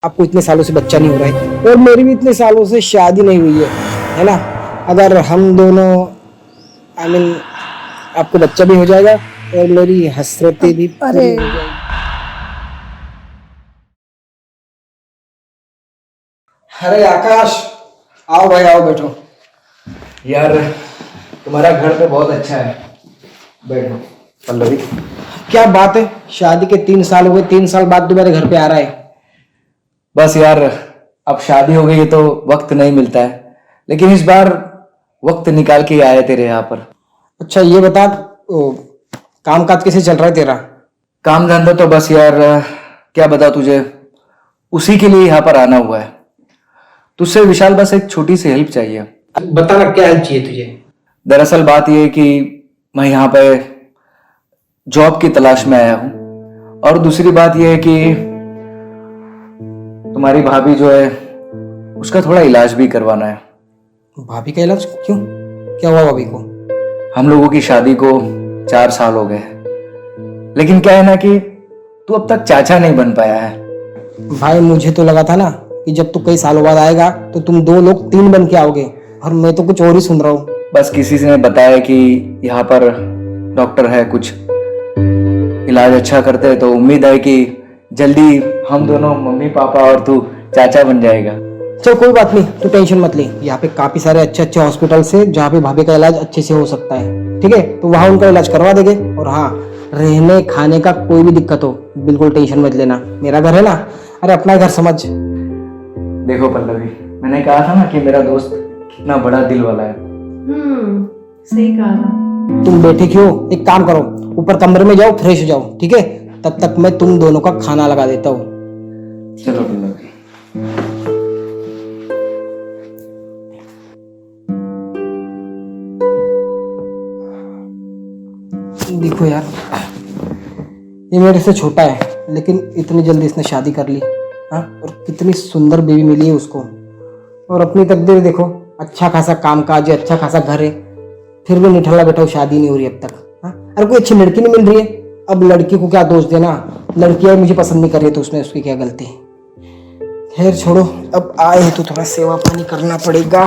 आपको इतने सालों से बच्चा नहीं हो रहा है और मेरी भी इतने सालों से शादी नहीं हुई है ना। अगर हम दोनों आई मीन आपको बच्चा भी हो जाएगा और मेरी हसरतें भी अरे पूरी हो जाएगी। अरे आकाश, आओ भाई आओ, बैठो। यार तुम्हारा घर तो बहुत अच्छा है, बैठो। पल्लवी, क्या बात है, शादी के 3 साल हो गए, 3 साल बाद तुम्हारे घर पे आ रहा है। बस यार अब शादी हो गई है तो वक्त नहीं मिलता है, लेकिन इस बार वक्त निकाल के आए तेरे यहाँ पर। अच्छा ये बता, काम काज कैसे चल रहा है तेरा? काम धंधा तो बस यार क्या बताऊं तुझे, उसी के लिए यहाँ पर आना हुआ है। तुझसे विशाल बस एक छोटी सी हेल्प चाहिए। बताना क्या हेल्प चाहिए तुझे। दरअसल बात यह है कि मैं यहाँ पे जॉब की तलाश में आया हूँ, और दूसरी बात यह है कि तुम्हारी भाभी जो है उसका थोड़ा इलाज भी करवाना है। भाभी का इलाज क्यों, क्या हुआ भाभी को? हम लोगों की शादी को 4 साल हो गए, लेकिन क्या है ना कि तू अब तक चाचा नहीं बन पाया है। भाई मुझे तो लगा था ना कि जब तू कई सालों बाद आएगा तो तुम 2 लोग 3 बन के आओगे, और मैं तो कुछ और ही सुन रहा हूँ। बस किसी ने बताया कि यहाँ पर डॉक्टर है, कुछ इलाज अच्छा करते हैं, तो उम्मीद है कि जल्दी हम दोनों मम्मी पापा और तू चाचा बन जाएगा। चल कोई बात नहीं, तू टेंशन मत ले। यहाँ पे काफी सारे अच्छे अच्छे हॉस्पिटल से जहाँ पे भाभी का इलाज अच्छे से हो सकता है, ठीक है? तो वहाँ उनका इलाज करवा देंगे। और हाँ, रहने खाने का कोई भी दिक्कत हो बिल्कुल टेंशन मत लेना, मेरा घर है ना, अरे अपना घर समझ। देखो पल्लवी, मैंने कहा था ना कि मेरा दोस्त कितना बड़ा दिल वाला है। सही कहा था। तुम बैठे क्यों, एक काम करो, ऊपर कमरे में जाओ, फ्रेश हो जाओ, ठीक है? तब तक मैं तुम दोनों का खाना लगा देता हूँ। चलो पल्लवी। देखो यार, ये मेरे से छोटा है, लेकिन इतनी जल्दी इसने शादी कर ली। हाँ, और कितनी सुंदर बेबी मिली है उसको। और अपनी तकदीर देखो, अच्छा खासा काम काज है, अच्छा खासा घर है, फिर भी निठल्ला बैठा शादी नहीं हो रही अब तक। हाँ, अरे कोई अच्छी लड़की नहीं मिल रही है। अब लड़की को क्या दोष देना, लड़कियां मुझे पसंद नहीं कर रही तो उसमें उसकी क्या गलती है। खैर छोड़ो, अब आए हैं तो थोड़ा सेवा पानी करना पड़ेगा।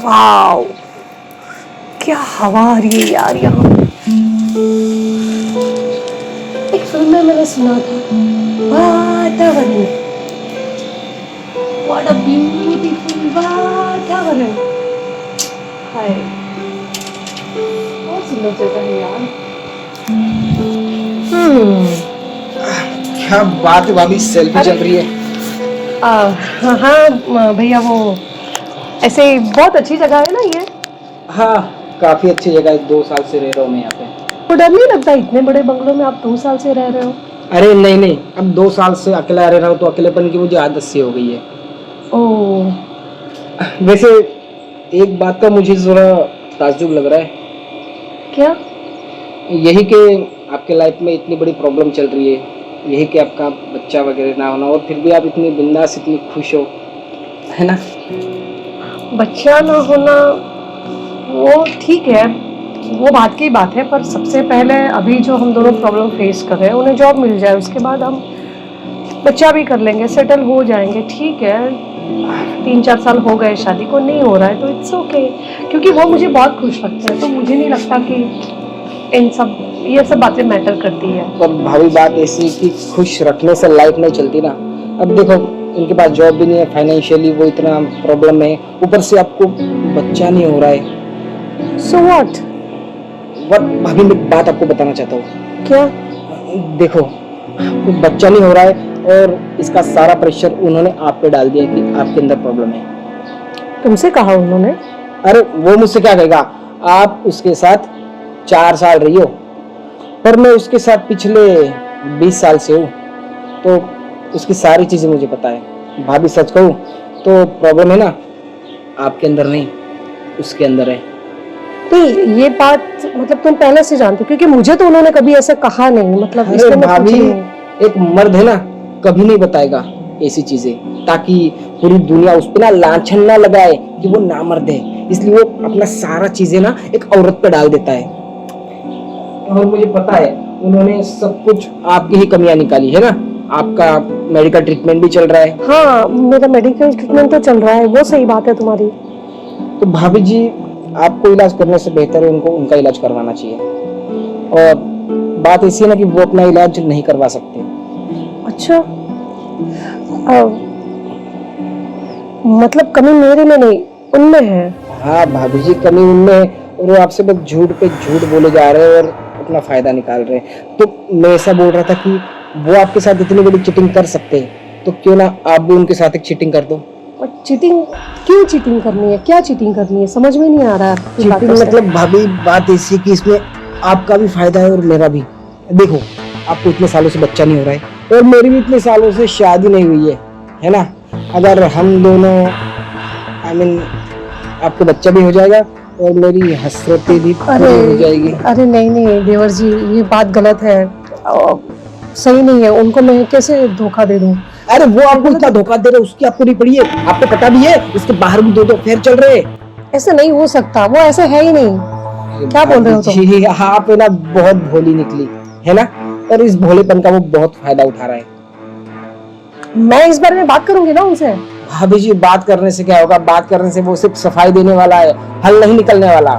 वाओ, क्या हवा आ रही है यार यहाँ। एक फिल्म में मैंने सुना था, वातावरण, व्हाट अ ब्यूटीफुल वातावरण। हाय, बहुत सुंदर जगह है यार। क्या बात है भाभी, सेल्फी चल रही है। हाँ भैया, वो ऐसे बहुत अच्छी जगह है ना ये। हाँ काफी अच्छी जगह है, 2 साल से रह रहा हूँ मैं यहाँ पे। तो डर नहीं लगता इतने बड़े बंगलों में आप 2 साल से रह रहे हो? अरे नहीं नहीं, अब 2 साल से अकेला रह रहा हूँ तो अकेलेपन की मुझे आदत सी हो गई है। ओह, वैसे एक बात का मुझे थोड़ा ताज्जुब लग रहा है। क्या? यही कि आपके लाइफ में इतनी बड़ी प्रॉब्लम चल रही है, यही कि आपका बच्चा वगैरह ना होना, और फिर भी आप इतनी बिंदास, इतनी खुश हो, है ना? बच्चा ना होना वो ठीक है, वो बात की बात है, पर सबसे पहले अभी जो हम दोनों प्रॉब्लम फेस कर रहे हैं, उन्हें जॉब मिल जाए, उसके बाद हम बच्चा भी कर लेंगे, सेटल हो जाएंगे। ठीक है, 3-4 साल हो गए शादी को, नहीं हो रहा है तो इट्स ओके, क्योंकि वो मुझे बहुत खुश रखता है, तो मुझे नहीं लगता कि ये सब बातें मैटर करती है। पर भाभी बात ऐसी कि खुश रखने से लाइफ नहीं चलती ना। अब देखो, उनके पास जॉब भी नहीं है, फाइनेंशियली वो इतना प्रॉब्लम है, ऊपर से आपको बच्चा नहीं हो रहा है। So what? भाभी मैं बात आपको बताना चाहता हूँ। क्या? देखो, बच्चा नहीं हो रहा है और इसका सारा प्रेशर उन्होंने आप पे डाल दिया कि आपके अंदर प्रॉब्लम है। तुमसे कहा उन्होंने? अरे वो मुझसे क्या कहेगा, आप उसके साथ 4 साल रही हो, पर मैं उसके साथ पिछले 20 साल से हूँ, तो उसकी सारी चीजें मुझे पता है। भाभी सच कहूँ तो प्रॉब्लम है ना आपके अंदर नहीं, उसके अंदर है। तो ये बात मतलब तुम पहले से जानते हो? क्योंकि मुझे तो उन्होंने कभी ऐसे कहा नहीं, मतलब अरे इसलिए मैं भाभी, पूछी नहीं। एक मर्द है ना, कभी नहीं बताएगा ऐसी चीजें, ताकि पूरी दुनिया उस पर ना लांछन ना लगाए कि वो नामर्द है, इसलिए वो अपना सारा चीजें ना एक औरत पे डाल देता है। और मुझे पता है उन्होंने सब कुछ आपकी ही कमियां निकाली है ना। आपका मेडिकल ट्रीटमेंट भी चल रहा है। हाँ, मेरा मेडिकल ट्रीटमेंट तो चल रहा है, वो सही बात है तुम्हारी। तो भाभी जी, आपको इलाज करने से बेहतर है उनको उनका इलाज करवाना चाहिए। और बात ऐसी है ना कि वो अपना इलाज नहीं करवा सकते। अच्छा, मतलब कमी मेरे में नहीं, उनमें है। हाँ भाभी जी, कमी उनमें है और वो आपसे बस झूठ पे झूठ बोले जा रहे हैं और अपना फायदा निकाल रहे हैं। तो मैं ऐसा बोल रहा था कि वो आपके साथ इतनी बड़ी चीटिंग कर सकते हैं, तो क्यों ना आप भी उनके साथ एक चीटिंग कर दो। और चीटिंग क्यों चीटिंग करनी है? क्या चीटिंग करनी है? समझ में नहीं आ रहा है आपकी बातों चीटिंग से। मतलब भाभी बात ऐसी है कि इसमें आपका भी फायदा है और मेरा भी। देखो, आपको इतने सालों से बच्चा नहीं हो रहा है और मेरी भी इतने सालों से शादी नहीं हुई है ना। अगर हम दोनों आपको बच्चा भी हो जाएगा और मेरी हसरतें भी पूरी हो जाएगी। अरे नहीं नहीं देवर जी, ये बात गलत है, सही नहीं है। उनको मैं कैसे धोखा दे दूं? अरे वो आपको इतना धोखा दे रहे, उसकी आपको नहीं पड़ी है। आपको पता भी है उसके बाहर भी 2 अफेयर चल रहे हैं। ऐसे नहीं हो सकता, वो ऐसे है ही नहीं। क्या बोल रहे हो तुम? जी आप है ना बहुत भोली निकली है ना, और इस भोलेपन का वो बहुत फायदा उठा रहा है। मैं इस बारे में बात करूंगी ना उनसे। भाभी जी, बात करने से क्या होगा? बात करने से वो सिर्फ सफाई देने वाला है, हल नहीं निकलने वाला।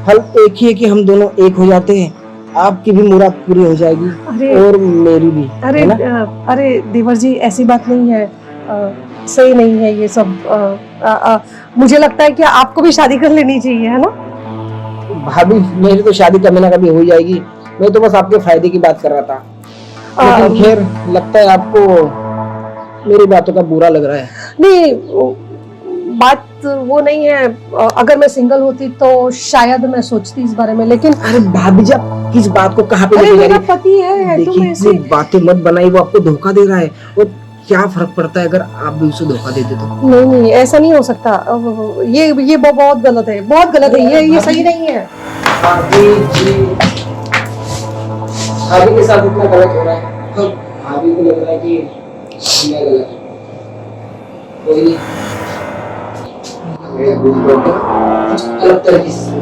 हल एक ही है कि हम दोनों एक हो जाते हैं, आपकी भी मुराद पूरी हो जाएगी और मेरी भी। अरे अरे देवर जी, ऐसी बात नहीं है, सही नहीं है ये सब। मुझे लगता है कि आपको भी शादी कर लेनी चाहिए, है ना? भाभी मेरी तो शादी कभी ना कभी हो जाएगी, मैं तो बस आपके फायदे की बात कर रहा था। लेकिन खैर, लगता है आपको मेरी बातों का बुरा लग रहा है। नहीं, बात वो नहीं है। अगर मैं सिंगल होती तो शायद मैं सोचती इस बारे में, लेकिन अरे भाभी जी, आप किस बात को कहाँ पे अरे लेके जा मेरा रही हैं? पति है, तुम देखिए, ऐसे ये बातें मत बनाई, वो आपको धोखा दे रहा है। और क्या फर्क पड़ता है अगर आप भी उसे धोखा देते तो? नहीं नहीं, ऐसा नहीं हो सकता। ये बहुत गलत है, बहुत गलत है। ये सही नहीं है। भाभी जी, भाभी के साथ इतना गलत हो रहा है तो भाभी को लग रहा है कि मैं गलत हूँ। कोई नहीं, मैं बुझ गया कुछ अलग तरीके से।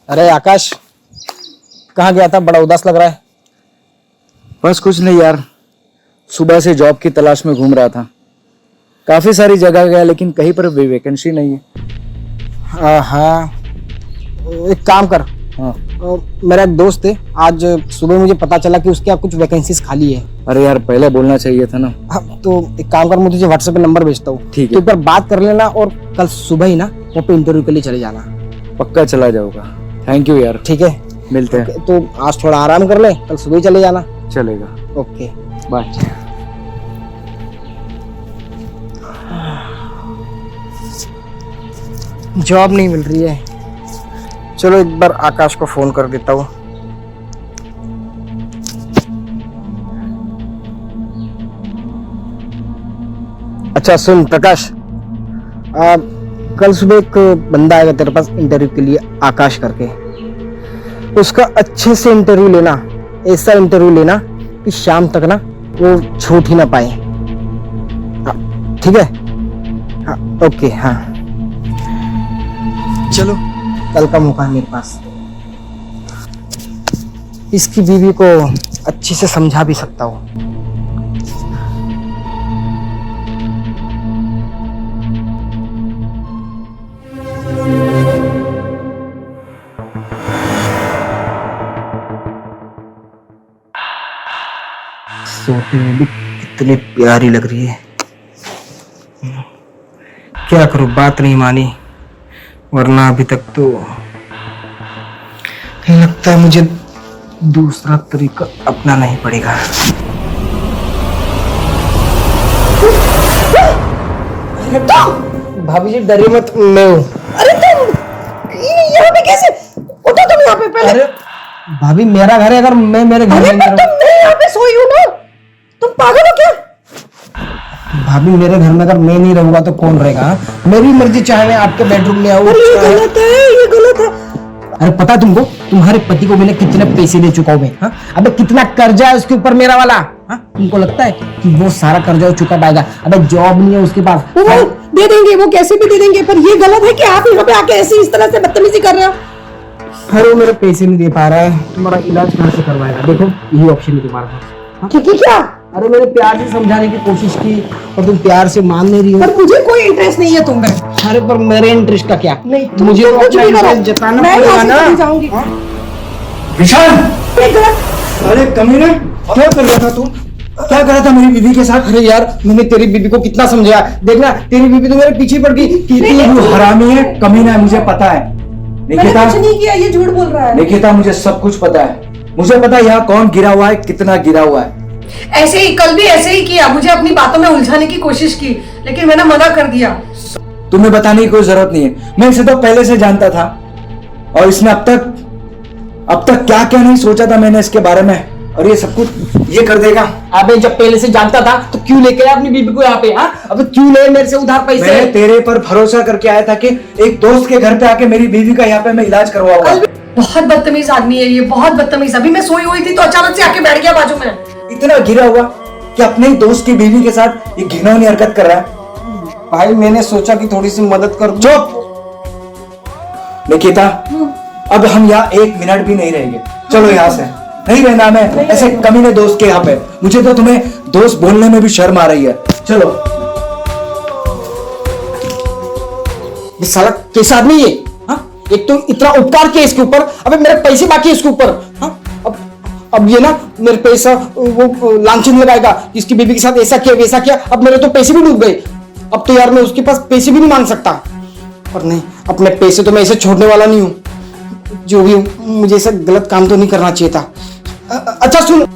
अरे आकाश, कहाँ गया था? बड़ा उदास लग रहा है। बस कुछ नहीं यार, सुबह से जॉब की तलाश में घूम रहा था। काफी सारी जगह गया लेकिन कहीं पर भी वैकेंसी नहीं है। हाँ, एक काम कर। हाँ। मेरा एक दोस्त है, आज सुबह मुझे पता चला कि उसके यहाँ कुछ वैकेंसीज खाली है। अरे यार, पहले बोलना चाहिए था ना। हाँ, तो एक काम कर, मैं तुझे व्हाट्सएप पे नंबर भेजता हूँ। ठीक है। तो एक बार बात कर लेना और कल सुबह ही ना वहाँ पे इंटरव्यू के लिए चले जाना। पक्का चला जाऊंगा। थैंक यू यार। ठीक है, मिलते हैं। तो आज थोड़ा आराम कर ले, कल सुबह ही चले जाना। चलेगा। Okay bye. जॉब नहीं मिल रही है, चलो एक बार आकाश को फोन कर देता हूँ। अच्छा सुन प्रकाश, कल सुबह एक बंदा आएगा तेरे पास इंटरव्यू के लिए, आकाश करके। उसका अच्छे से इंटरव्यू लेना, ऐसा इंटरव्यू लेना कि शाम तक ना वो छूट ही ना पाए। हाँ, ठीक है? हाँ, ओके। हाँ चलो, कल का मौका है मेरे पास। इसकी बीवी को अच्छे से समझा भी सकता हूँ। सोते में भी कितनी प्यारी लग रही है। क्या करूं, बात नहीं मानी, वरना अभी तक तो लगता है मुझे दूसरा तरीका अपनाना ही पड़ेगा। भाभी जी डरिए मत, मैं हूँ। अरे तुम यहाँ पे कैसे? उठो तुम यहाँ पे पहले। अरे भाभी, मेरा घर है, अगर मैं मेरे घर में पर तुम मैं यहाँ पे सोई हूँ ना, तुम पागल हो क्या? भाभी मेरे घर में अगर मैं नहीं रहूंगा तो कौन रहेगा? मेरी मर्जी, चाहे मैं आपके बेडरूम में आऊँ। ये गलत है, ये गलत है। अरे पता है तुमको, तुम्हारे पति को मैंने कितने पैसे दे चुका हूँ मैं, हाँ? अबे कितना कर्जा है उसके ऊपर मेरा वाला, हाँ? तुमको लगता है कि वो सारा कर्जा वो चुका पाएगा? अबे जॉब नहीं है उसके पास। वो दे देंगे, वो कैसे भी दे देंगे, पर ये गलत है कि आप यहाँ पे आके ऐसे इस तरह से बदतमीजी कर रहे हो। अरे वो मेरे पैसे नहीं दे पा रहा है, तुम्हारा इलाज कहाँ से करवाएगा? देखो यही ऑप्शन है तुम्हारे पास। क्योंकि क्या? अरे मैंने प्यार से समझाने की कोशिश की और तुम प्यार से मान नहीं रही हो। पर मुझे कोई इंटरेस्ट नहीं है तुम में। अरे पर मेरे इंटरेस्ट का क्या? नहीं, मुझे तो कुछ अपना भी करो, इंटरेस्ट जताना मैं पड़ेगा यहाँ से ना। चली जाऊंगी। विशाल, अरे कमीने, क्या कर रहा था तू? क्या कर रहा था मेरी बीवी के साथ? अरे यार मैंने तेरी बीबी को कितना समझाया, देखना तेरी बीबी तो मेरे पीछे पड़ गई। तू हरामी है, कमीना है, मुझे पता है। मैंने निकिता, कुछ नहीं किया, ये झूठ बोल रहा है। निकिता मुझे सब कुछ पता है। मुझे पता है यहाँ कौन गिरा हुआ है, कितना गिरा हुआ है। ऐसे ही कल भी ऐसे ही किया, मुझे अपनी बातों में उलझाने की कोशिश की, लेकिन मैंने मना कर दिया। तुम्हें बताने की कोई जरूरत नहीं है, मैं इसे तो पहले से जानता था। और इसने अब तक क्या क्या नहीं सोचा था मैंने इसके बारे में, और ये सब कुछ ये कर देगा। अबे जब पहले से जानता था तो क्यों लेके आया अपनी बीबी को यहाँ पे? हाँ अबे क्यों ले मेरे से उधार पैसे? मैं तेरे पर भरोसा करके आया था कि एक दोस्त के घर पे आके मेरी बीवी का यहाँ पे मैं इलाज करवाऊंगा। बहुत बदतमीज आदमी है ये, बहुत बदतमीज। अभी मैं सोई हुई थी तो अचानक से आके बैठ गया बाजू में। इतना गिरा हुआ कि अपने ही दोस्त की बीवी के साथ ये घिनौनी हरकत कर रहा है। भाई मैंने सोचा कि थोड़ी सी मदद कर दो। चुप निकिता, अब हम यहाँ एक मिनट भी नहीं रहेंगे। चलो यहाँ से, नहीं रहना मैं ऐसे कमीने दोस्त के यहाँ पे। मुझे तो तुम्हें दोस्त बोलने में भी शर्म आ रही है। चलो। ये साला कैसा आदमी ये? हाँ एक तो इतना उपकार किया इसके ऊपर, अबे मेरे पैसे बाकी है इसके ऊपर। हाँ अब ये ना मेरे पैसा वो लांछन लगाएगा, इसकी बीबी के साथ ऐसा किया वैसा किया। अब मेरे तो पैसे भी डूब गए। अब तो यार मैं उसके पास पैसे भी नहीं मांग सकता। पर नहीं, अपने पैसे तो मैं ऐसे छोड़ने वाला नहीं हूँ। जो भी मुझे ऐसा गलत काम तो नहीं करना चाहिए था। अच्छा सुन,